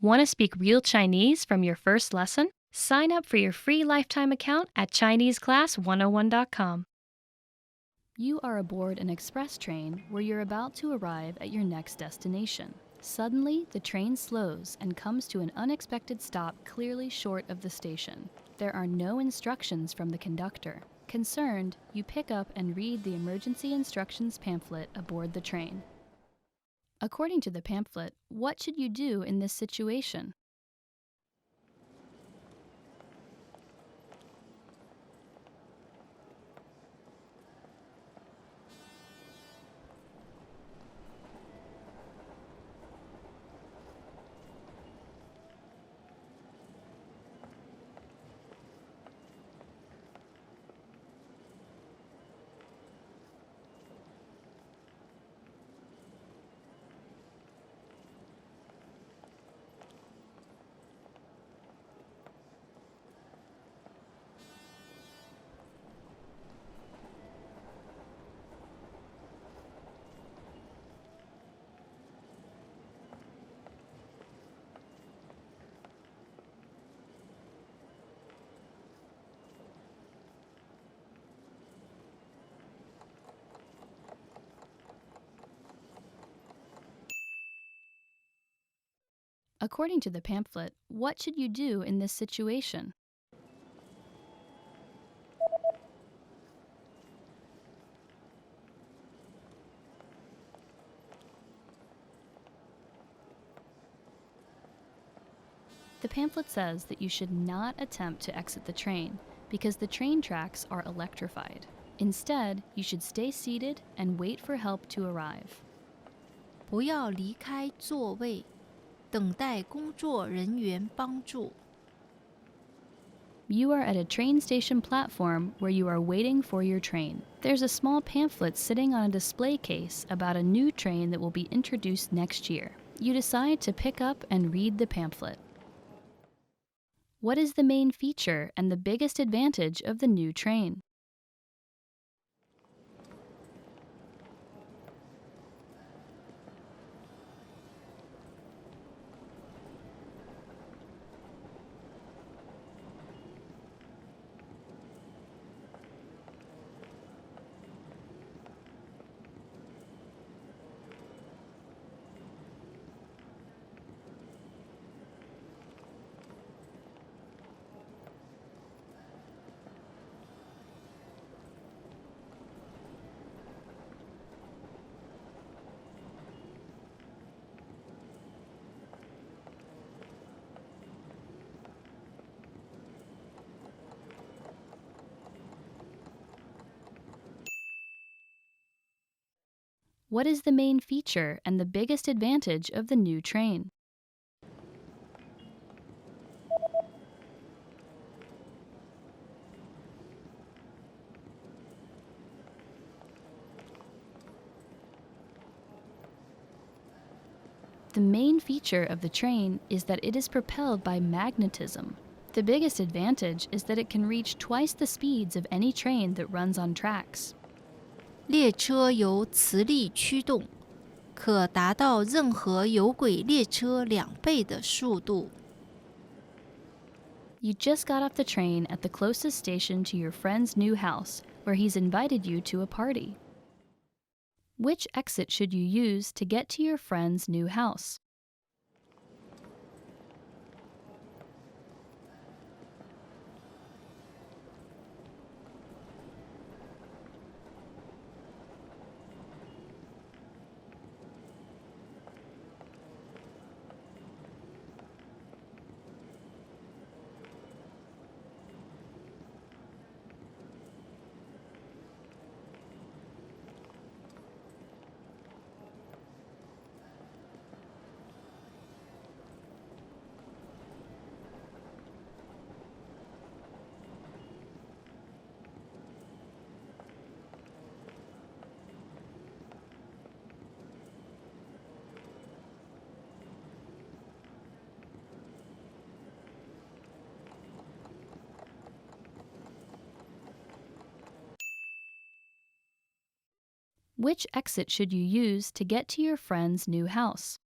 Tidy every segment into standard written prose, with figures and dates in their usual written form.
Want to speak real Chinese from your first lesson? Sign up for your free lifetime account at ChineseClass101.com. You are aboard an express train where you're about to arrive at your next destination. Suddenly, the train slows and comes to an unexpected stop clearly short of the station. There are no instructions from the conductor. Concerned, you pick up and read the emergency instructions pamphlet aboard the train. According to the pamphlet, what should you do in this situation? According to the pamphlet, what should you do in this situation? The pamphlet says that you should not attempt to exit the train because the train tracks are electrified. Instead, you should stay seated and wait for help to arrive. 不要离开座位，等待工作人员帮助。You are at a train station platform where you are waiting for your train. There's a small pamphlet sitting on a display case about a new train that will be introduced next year. You decide to pick up and read the pamphlet. What is the main feature and the biggest advantage of the new train? What is the main feature and the biggest advantage of the new train? The main feature of the train is that it is propelled by magnetism. The biggest advantage is that it can reach twice the speeds of any train that runs on tracks. 列车由磁力驱动，可达到任何有轨列车2倍的速度。You just got off the train at the closest station to your friend's new house, where he's invited you to a party. Which exit should you use to get to your friend's new house? Which exit should you use to get to your friend's new house?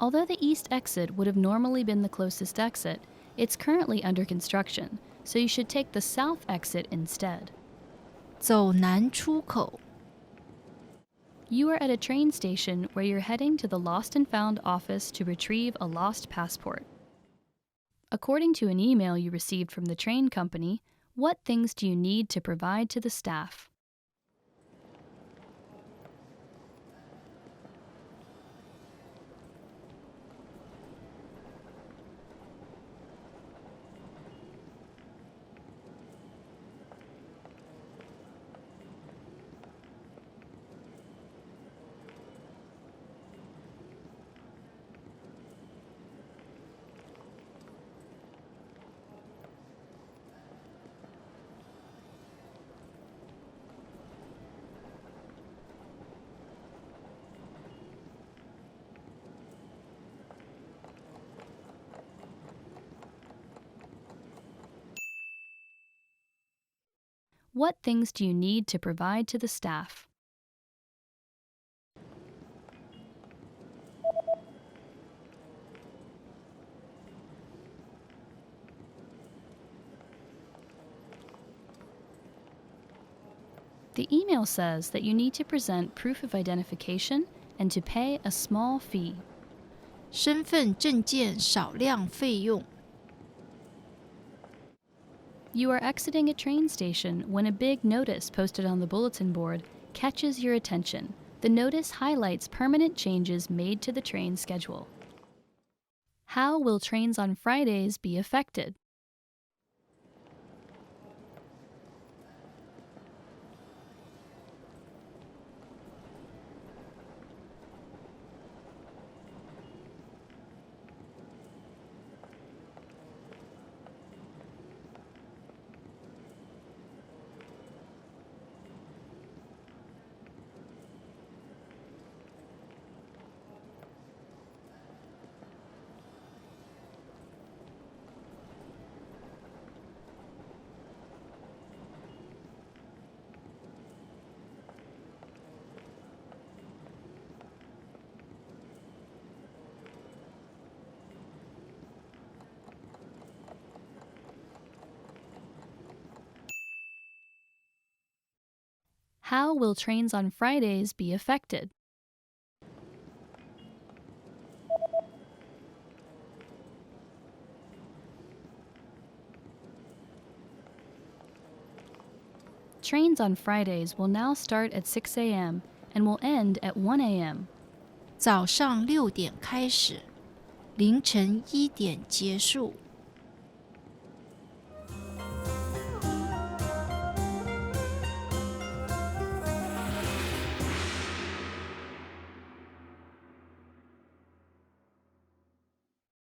Although the east exit would have normally been the closest exit, it's currently under construction, so you should take the south exit instead. 走南出口， You are at a train station where you're heading to the Lost and Found office to retrieve a lost passport. According to an email you received from the train company, what things do you need to provide to the staff? What things do you need to provide to the staff? The email says that you need to present proof of identification and to pay a small fee. 身份证件少量费用， You are exiting a train station when a big notice posted on the bulletin board catches your attention. The notice highlights permanent changes made to the train schedule. How will trains on Fridays be affected? How will trains on Fridays be affected? Trains on Fridays will now start at 6 a.m. and will end at 1 a.m. 早上6点开始，凌晨1点结束。